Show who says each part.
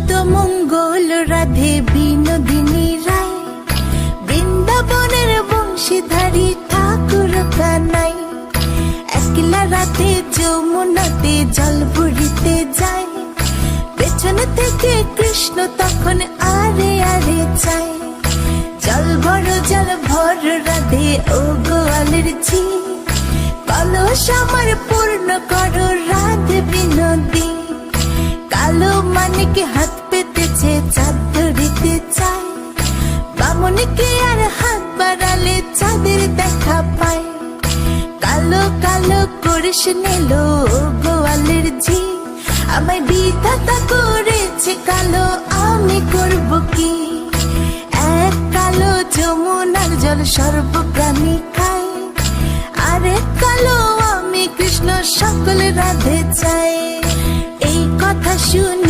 Speaker 1: যত মঙ্গল রাধে বিনোদিনী রায়, বৃন্দাবনের বংশীধারী ঠাকুর কানাই। একলা রাতে যমুনাতে জল ভরিতে যায়, পেছন থেকে কৃষ্ণ তখন আরে আরে চায়। জল ভর রাধে ও গোয়ালের ঝি, কলস আমার পূর্ণ করো রাধে বিনোদী। কালো মানিক হাত পেতেছে চাঁদ ধরিতে চায়, বামনকে আর হাত বাড়ালে চাঁদের দেখা পায়। কালো কালো করিস নিল গোয়ালের ঝি, আমায় বিধাতা করেছে কালো, আমি করব কি? এক কালো যমুনার জল সর্বপ্রাণী খায়, আরেক কালো আমি কৃষ্ণ সকল রাধে চাই। এই কথা শুনে